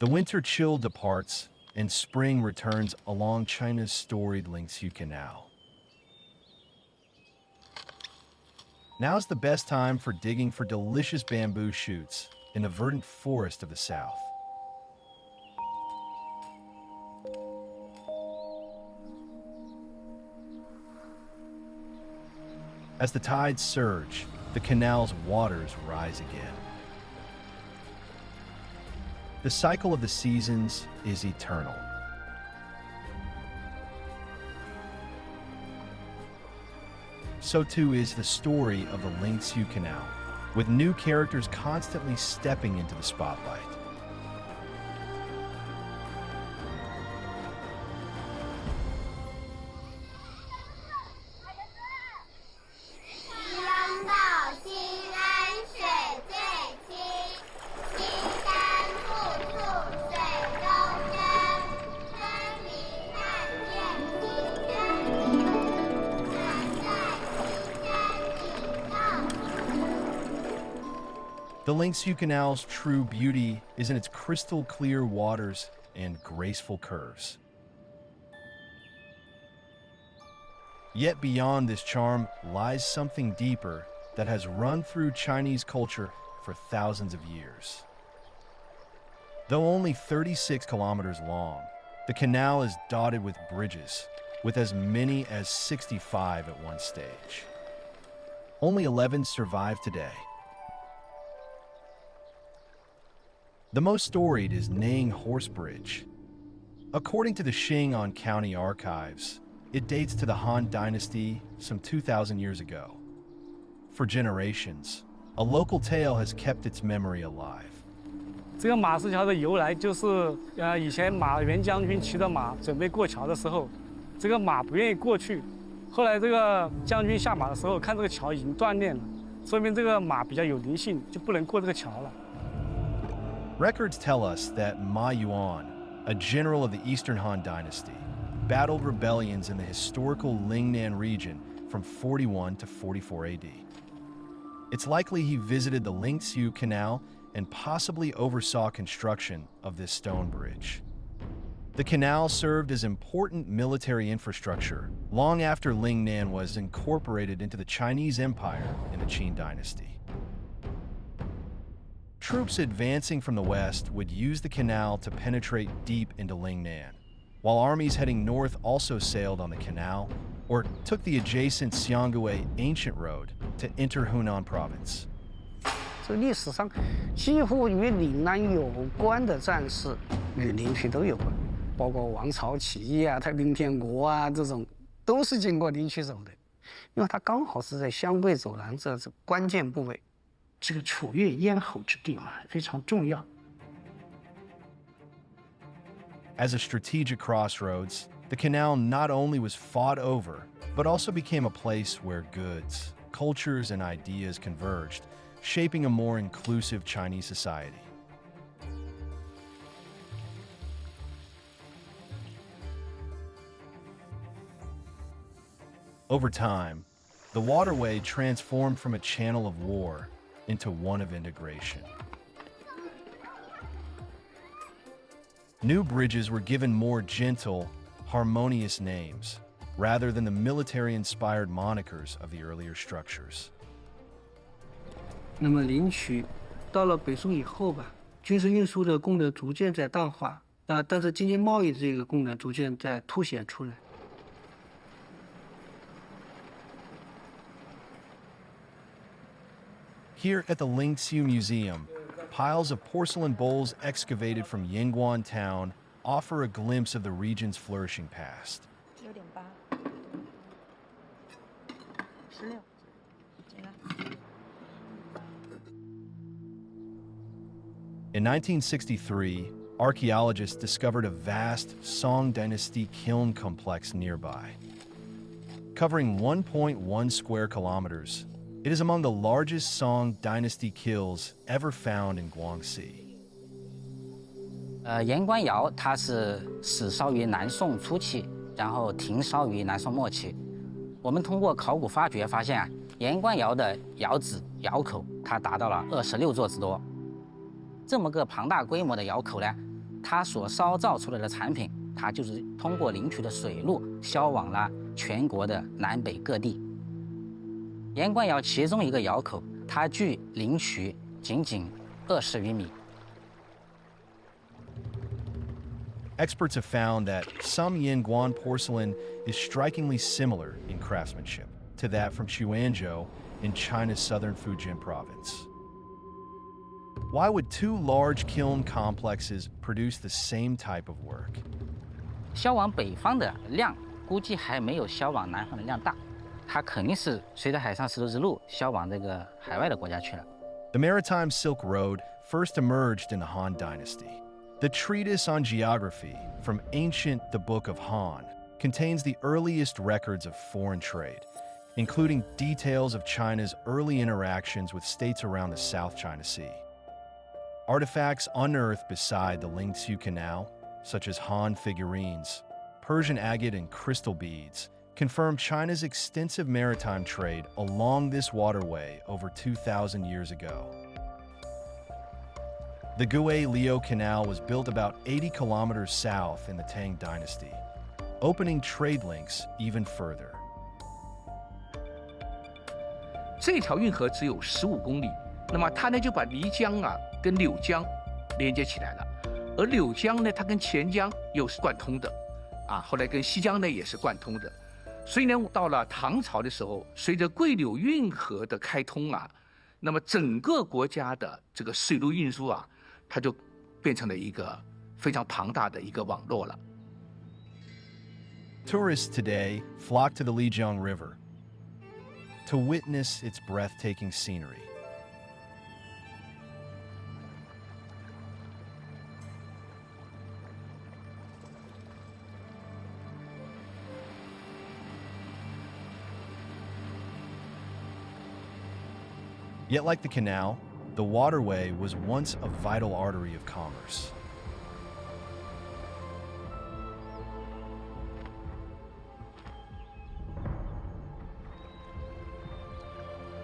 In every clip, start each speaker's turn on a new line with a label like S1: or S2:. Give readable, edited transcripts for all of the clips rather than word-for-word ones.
S1: The winter chill departs and spring returns along China's storied Lingqu Canal. Now's the best time for digging for delicious bamboo shoots in the verdant forest of the south. As the tides surge, the canal's waters rise again. The cycle of the seasons is eternal. So too is the story of the Lingqu Canal, with new characters constantly stepping into the spotlight. The Lingqu Canal's true beauty is in its crystal clear waters and graceful curves. Yet beyond this charm lies something deeper that has run through Chinese culture for thousands of years. Though only 36 kilometers long, the canal is dotted with bridges, with as many as 65 at one stage. Only 11 survive today. The most storied is Nang Horse Bridge. According to the Xing'an County Archives, it dates to the Han Dynasty some 2,000 years ago. For generations, a local tale has kept its memory alive.
S2: 这个马石桥的由来就是，以前马元将军骑着马准备过桥的时候，这个马不愿意过去，后来这个将军下马的时候，看这个桥已经断裂了，说明这个马比较有灵性，就不能过这个桥了。
S1: Records tell us that Ma Yuan, a general of the Eastern Han Dynasty, battled rebellions in the historical Lingnan region from 41 to 44 AD. It's likely he visited the Lingqu Canal and possibly oversaw construction of this stone bridge. The canal served as important military infrastructure long after Lingnan was incorporated into the Chinese Empire in the Qin Dynasty. Troops advancing from the west would use the canal to penetrate deep into Lingnan, while armies heading north also sailed on the canal or took the adjacent Xianggui ancient road to enter Hunan province.
S3: 这历史上几乎与岭南有关的战事与临朐都有关，包括王朝起义啊、太平天国啊这种，都是经过临朐走的，因为它刚好是在湘桂走廊这关键部位。 这个楚越咽喉之地嘛，非常重要。
S1: As a strategic crossroads, the canal not only was fought over, but also became a place where goods, cultures, and ideas converged, shaping a more inclusive Chinese society. Over time, the waterway transformed from a channel of war into one of integration. New bridges were given more gentle, harmonious names, rather than the military-inspired monikers of the earlier structures.
S3: 那么临朐到了北宋以后吧，军事运输的功能逐渐在淡化，但是经济贸易这个功能逐渐在凸显出来。
S1: Here at the Lingqu Museum, piles of porcelain bowls excavated from Yingguan town offer a glimpse of the region's flourishing past. In 1963, archaeologists discovered a vast Song Dynasty kiln complex nearby. Covering 1.1 square kilometers, it is among the largest Song Dynasty kilns ever found in Guangxi.
S4: 盐官窑它是始烧于南宋初期，然后停烧于南宋末期。我们通过考古发掘发现啊，盐官窑的窑址、窑口它达到了26座之多。这么个庞大规模的窑口呢，它所烧造出来的产品，它就是通过灵渠的水路销往了全国的南北各地。盐官窑其中一个窑口，它距灵渠仅20余米。
S1: Experts have found that some Yinguan porcelain is strikingly similar in craftsmanship to that from Quanzhou in China's southern Fujian province. Why would two large kiln complexes produce the same type of work?
S4: 销往北方的量估计还没有销往南方的量大，它肯定是随着海上丝绸之路销往这个海外的国家去了。
S1: The maritime Silk Road first emerged in the Han Dynasty. The treatise on geography from ancient The Book of Han contains the earliest records of foreign trade, including details of China's early interactions with states around the South China Sea. Artifacts unearthed beside the Lingqu Canal, such as Han figurines, Persian agate and crystal beads, confirm China's extensive maritime trade along this waterway over 2,000 years ago. The Unearthed Canal was built about 80 kilometers south in the Tang Dynasty, opening trade links even further.
S5: 这条运河只有15公里，那么它呢就把漓江跟柳江连接起来了，而柳江呢它跟钱江又是贯通的，后来跟西江呢也是贯通的，所以呢到了唐朝的时候，随着桂柳运河的开通那么整个国家的这个水路运输它就变成了一个非常庞大的一个网络了。
S1: Tourists today flock to the Lijiang River to witness its breathtaking scenery. Yet, like the canal, the waterway was once a vital artery of commerce.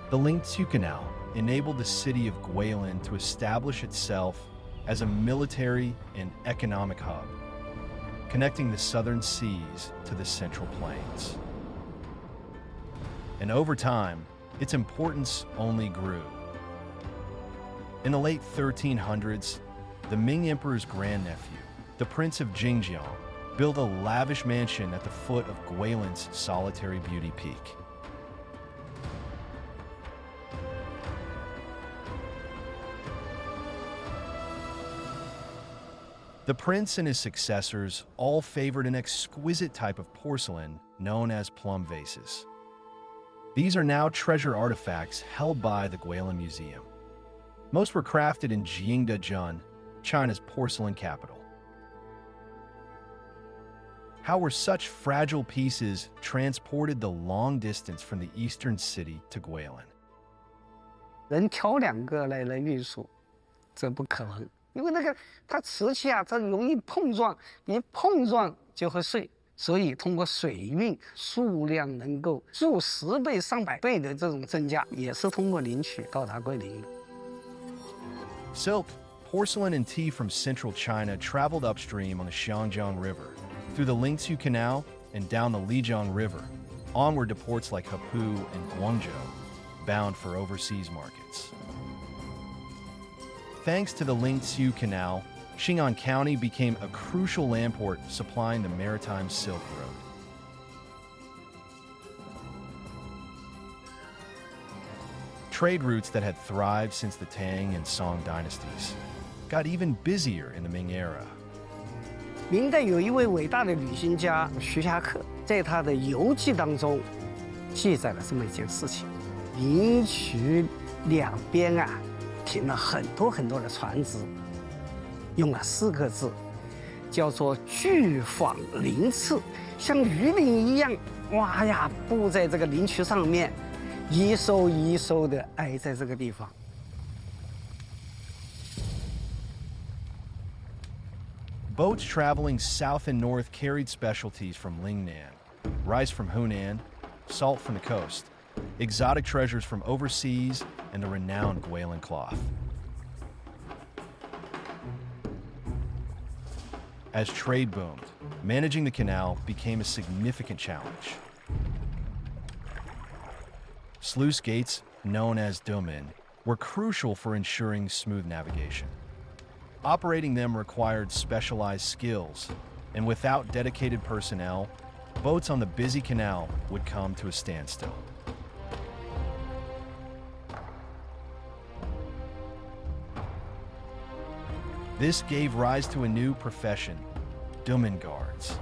S1: The Lingqu Canal enabled the city of Guilin to establish itself as a military and economic hub, connecting the southern seas to the central plains. And over time, its importance only grew. In the late 1300s, the Ming Emperor's grandnephew, the Prince of Jingjiang, built a lavish mansion at the foot of Guilin's solitary beauty peak. The prince and his successors all favored an exquisite type of porcelain known as plum vases. These are now treasure artifacts held by the Guilin Museum. Most were crafted in Jingdezhen, China's porcelain capital. How were such fragile pieces transported the long distance from the eastern city to Guilin?
S3: 人挑2个来运输，这不可能，因为它瓷器它容易碰撞，一碰撞就会碎。所以通过水运，数量能够数10倍、上百倍的这种增加，也是通过灵渠到达桂林。
S1: Silk, porcelain, and tea from central China traveled upstream on the Xiangjiang River, through the Lingqu Canal and down the Lijiang River, onward to ports like Hepu and Guangzhou, bound for overseas markets. Thanks to the Lingqu Canal, Xing'an County became a crucial land port supplying the maritime Silk Road. Trade routes that had thrived since the Tang and Song dynasties got even busier in the Ming era.
S3: 明代有一位伟大的旅行家徐霞客，在他的游记当中记载了这么一件事情：灵渠两边停了很多的船只，用了4个字，叫做巨舫鳞次，像鱼鳞一样，布在这个灵渠上面，一艘一艘的挨在这个地方。
S1: Boats traveling south and north carried specialties from Lingnan, rice from Hunan, salt from the coast, exotic treasures from overseas, and the renowned Guilin cloth. As trade boomed, managing the canal became a significant challenge. Sluice gates, known as domen, were crucial for ensuring smooth navigation. Operating them required specialized skills, and without dedicated personnel, boats on the busy canal would come to a standstill. This gave rise to a new profession, domen guards.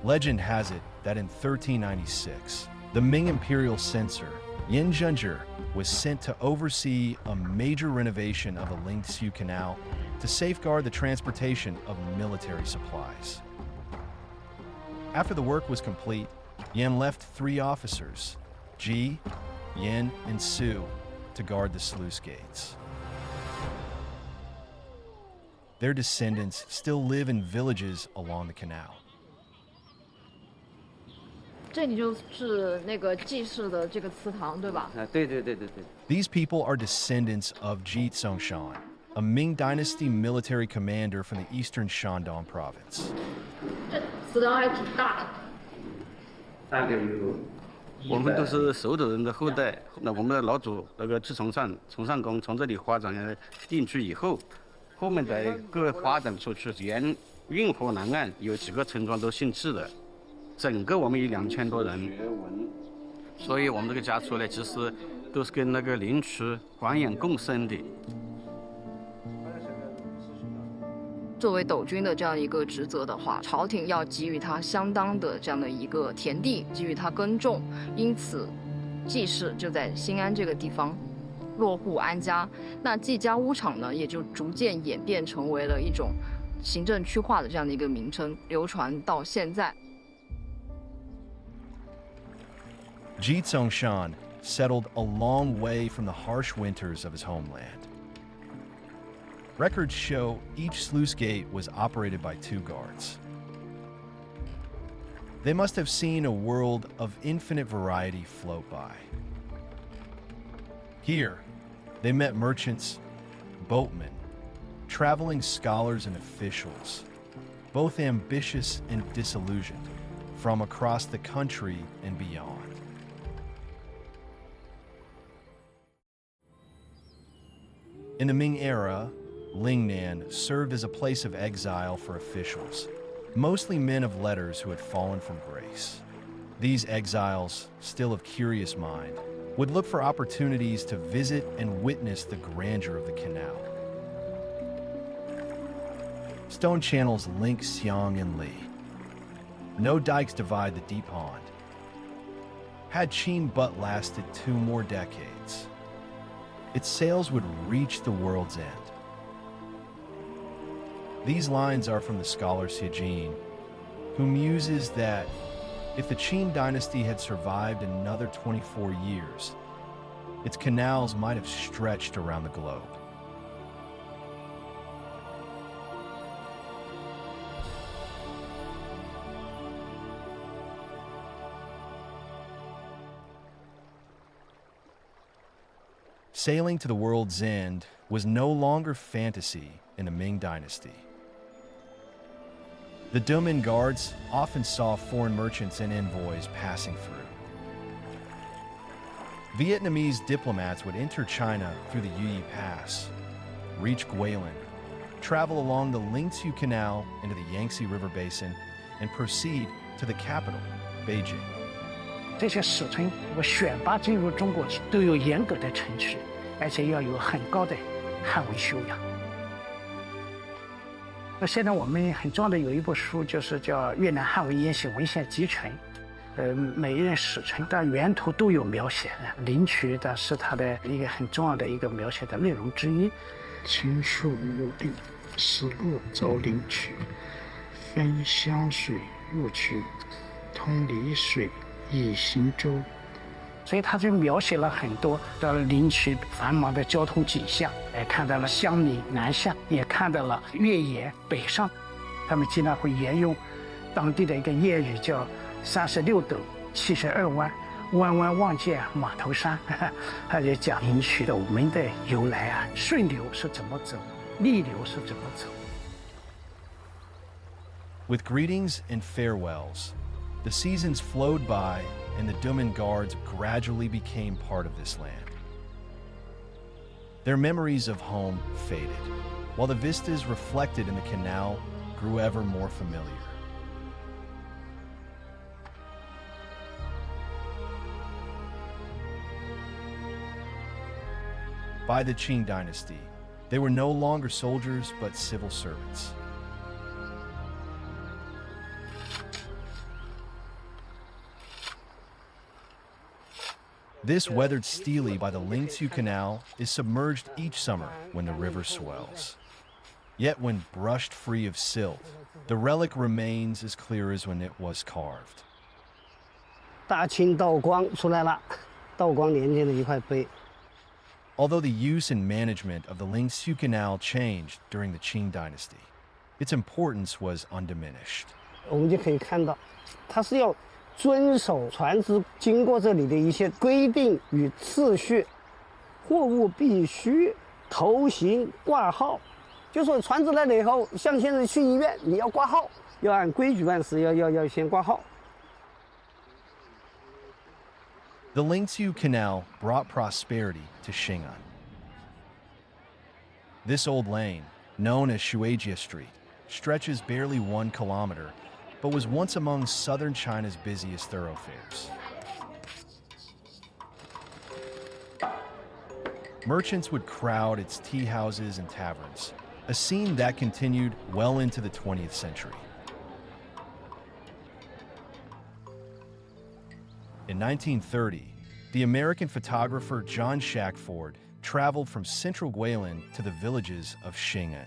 S1: Legend has it that in 1396, the Ming imperial censor, Yin Zhenzhi, was sent to oversee a major renovation of the Lingqu Canal to safeguard the transportation of military supplies. After the work was complete, Yan left 3 officers, Ji, Yin, and Su, to guard the sluice gates. Their descendants still live in villages along the canal.
S6: 这里就是那个祭祀的这个祠堂，对吧？
S7: 对。
S1: These people are descendants of Ji Tsongshan, a Ming Dynasty military commander from the eastern Shandong province.
S6: 这祠堂还挺大的。
S7: 大概有。
S8: 我们都是守斗人的后代。那我们的老祖那个自从上宫从这里发展定居以后，后面在各发展出去，沿运河南岸有几个村庄都姓智的。 整个我们有2000多人，所以我们这个家族呢，其实都是跟那个灵渠官员共生的。
S6: 作为斗君的这样一个职责的话，朝廷要给予他相当的这样的一个田地，给予他耕种，因此祭祀就在新安这个地方落户安家。那祭家屋场呢，也就逐渐演变成为了一种行政区划的这样的一个名称，流传到现在。
S1: Ji Tsongshan settled a long way from the harsh winters of his homeland. Records show each sluice gate was operated by 2 guards. They must have seen a world of infinite variety float by. Here, they met merchants, boatmen, traveling scholars and officials, both ambitious and disillusioned, from across the country and beyond. In the Ming era, Lingnan served as a place of exile for officials, mostly men of letters who had fallen from grace. These exiles, still of curious mind, would look for opportunities to visit and witness the grandeur of the canal. Stone channels link Xiang and Li. No dikes divide the deep pond. Had Qin but lasted 2 more decades, its sails would reach the world's end. These lines are from the scholar Xijin, who muses that if the Qin dynasty had survived another 24 years, its canals might have stretched around the globe. Sailing to the world's end was no longer fantasy in the Ming dynasty. The domen guards often saw foreign merchants and envoys passing through. Vietnamese diplomats would enter China through the Yui Pass, reach Guilin, travel along the Lingqu Canal into the Yangtze River Basin, and proceed to the capital, Beijing.
S3: 这些使臣，我选拔进入中国都有严格的程序，而且要有很高的汉文修养。那现在我们很重要的有一部书，就是叫《越南汉文研习文献集成》，每一任使臣的源头都有描写，灵渠的是它的一个很重要的一个描写的内容之一。
S9: 秦朔有令，使洛遭灵渠，分湘水入渠，通澧水。 以行舟，
S3: 所以他就描写了很多的灵渠繁忙的交通景象，也看到了湘宁南下，也看到了越野北上。他们经常会沿用当地的一个谚语，叫“36斗72弯，弯弯望见码头山”。他就讲灵渠的我们的由来啊，顺流是怎么走，逆流是怎么走。
S1: With greetings and farewells, the seasons flowed by and the Dumen guards gradually became part of this land. Their memories of home faded, while the vistas reflected in the canal grew ever more familiar. By the Qing dynasty, they were no longer soldiers but civil servants. This weathered stele by the Lingqu Canal is submerged each summer when the river swells. Yet when brushed free of silt, the relic remains as clear as when it was carved.
S3: 大清道光出来了，道光年间的一块碑。
S1: Although the use and management of the Lingqu Canal changed during the Qing dynasty, its importance was undiminished.
S3: 我们就可以看到，它是要遵守船只经过这里的一些规定与次序，货物必须头行挂号。就说船只来了以后，像现在去医院，你要挂号，要按规矩办事，要先挂号。
S1: The Lingqu Canal brought prosperity to Xing'an. This old lane, known as Shuijia Street, stretches barely 1 kilometer, but was once among southern China's busiest thoroughfares. Merchants would crowd its tea houses and taverns, a scene that continued well into the 20th century. In 1930, the American photographer John Shackford traveled from central Guilin to the villages of Xing'an.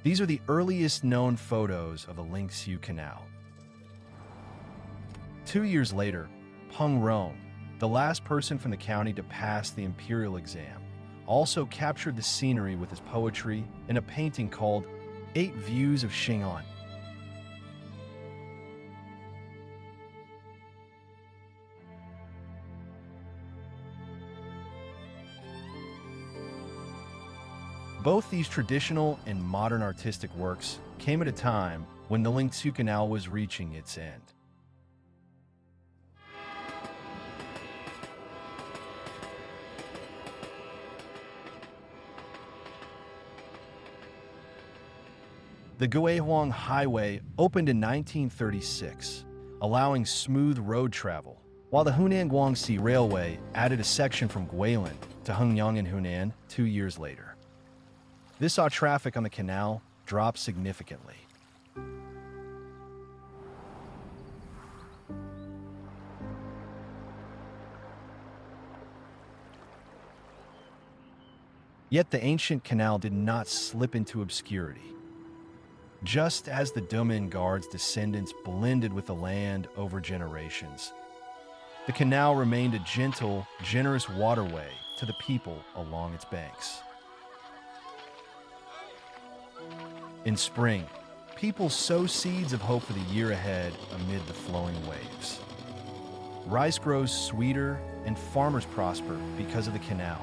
S1: These are the earliest known photos of the Lingqu Canal. 2 years later, Peng Rong, the last person from the county to pass the imperial exam, also captured the scenery with his poetry in a painting called 8 Views of Xing'an. Both these traditional and modern artistic works came at a time when the Lingqu Canal was reaching its end. The Guihuang Highway opened in 1936, allowing smooth road travel, while the Hunan Guangxi Railway added a section from Guilin to Hengyang in Hunan 2 years later. This saw traffic on the canal drop significantly. Yet the ancient canal did not slip into obscurity. Just as the Dumen guards' descendants blended with the land over generations, the canal remained a gentle, generous waterway to the people along its banks. In spring, people sow seeds of hope for the year ahead amid the flowing waves. Rice grows sweeter and farmers prosper because of the canal.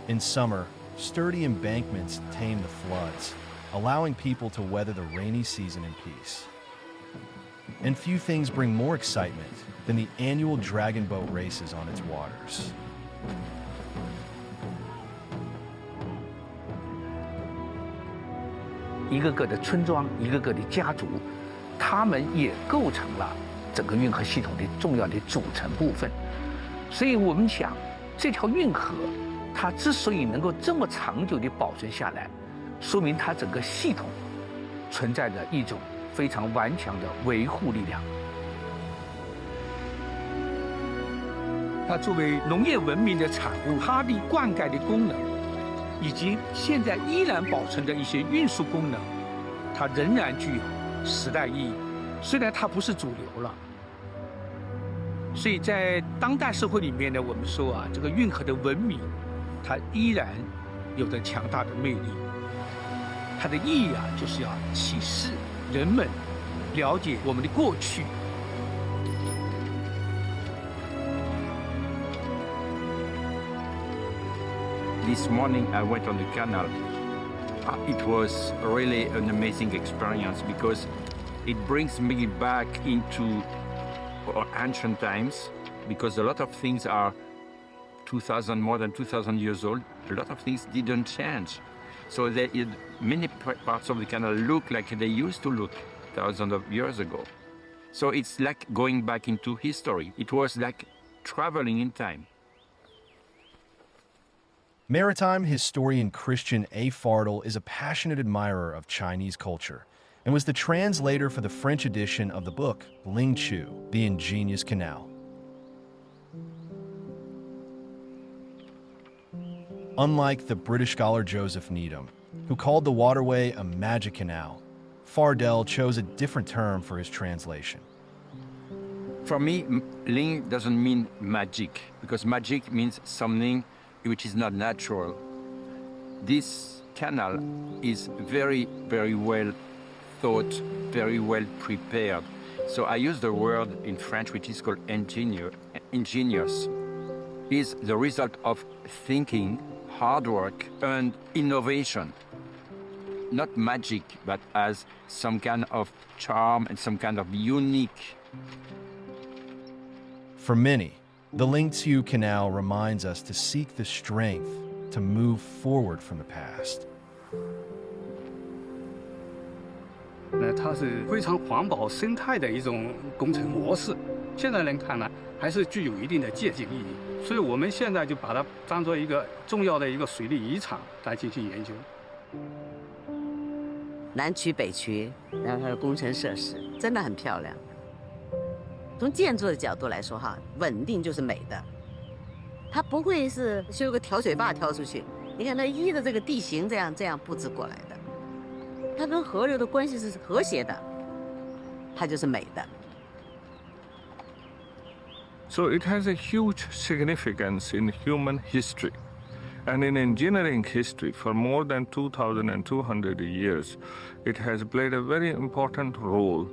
S1: In summer, sturdy embankments tame the floods, allowing people to weather the rainy season in peace. And few things bring more excitement than the annual dragon boat races on its waters.
S5: 一个个的村庄，一个个的家族，他们也构成了整个运河系统的重要的组成部分。所以我们讲，这条运河它之所以能够这么长久地保存下来，说明它整个系统存在着一种非常顽强的维护力量。它作为农业文明的产物，它的灌溉的功能，以及现在依然保存的一些运输功能，它仍然具有时代意义。虽然它不是主流了，所以在当代社会里面呢，我们说啊，这个运河的文明，它依然有着强大的魅力。它的意义啊，就是要启示人们了解我们的过去。
S10: This morning I went on the canal. It was really an amazing experience because it brings me back into ancient times, because a lot of things are more than 2,000 years old. A lot of things didn't change. So many parts of the canal look like they used to look thousands of years ago. So it's like going back into history. It was like traveling in time.
S1: Maritime historian Christian A. Fardel is a passionate admirer of Chinese culture and was the translator for the French edition of the book Lingqu, The Ingenious Canal. Unlike the British scholar Joseph Needham, who called the waterway a magic canal, Fardel chose a different term for his translation.
S10: For me, Ling doesn't mean magic, because magic means something which is not natural. This canal is very, very well thought, very well prepared. So I use the word in French which is called ingenious. Is the result of thinking, hard work, and innovation. Not magic, but as some kind of charm and some kind of unique.
S1: For many, the Lingqu Canal reminds us to seek the strength to move forward from the past.
S2: 它是非常环保生态的一种工程模式，现在人看呢，还是具有一定的借鉴意义。所以我们现在就把它当做一个重要的一个水利遗产来进行研究。
S11: 南区、北区，然后它的工程设施真的很漂亮。从建筑的角度来说，哈，稳定就是美的。它不会是修个调水坝挑出去，你看它依着这个地形这样布置过来的，它跟河流的关系是和谐的，它就是美的。
S12: So it has a huge significance in human history. And in engineering history, for more than 2,200 years, it has played a very important role.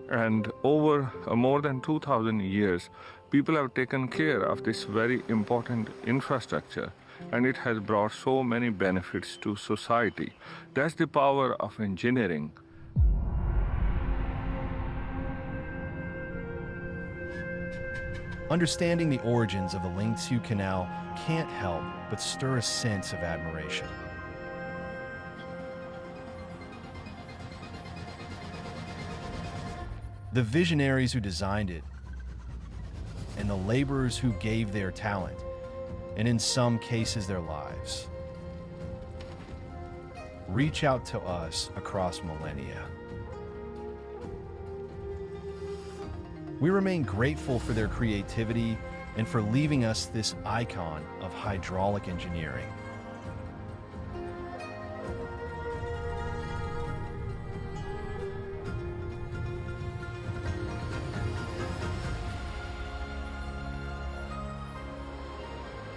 S12: And over more than 2,000 years, people have taken care of this very important infrastructure, and it has brought so many benefits to society. That's the power of engineering.
S1: Understanding the origins of the Lingqu Canal can't help but stir a sense of admiration. The visionaries who designed it, and the laborers who gave their talent, and in some cases their lives, reach out to us across millennia. We remain grateful for their creativity and for leaving us this icon of hydraulic engineering.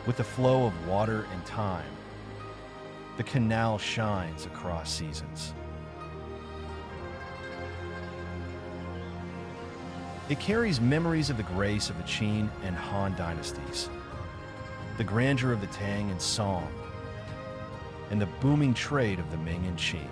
S1: With the flow of water and time, the canal shines across seasons. It carries memories of the grace of the Qin and Han dynasties, the grandeur of the Tang and Song, and the booming trade of the Ming and Qing.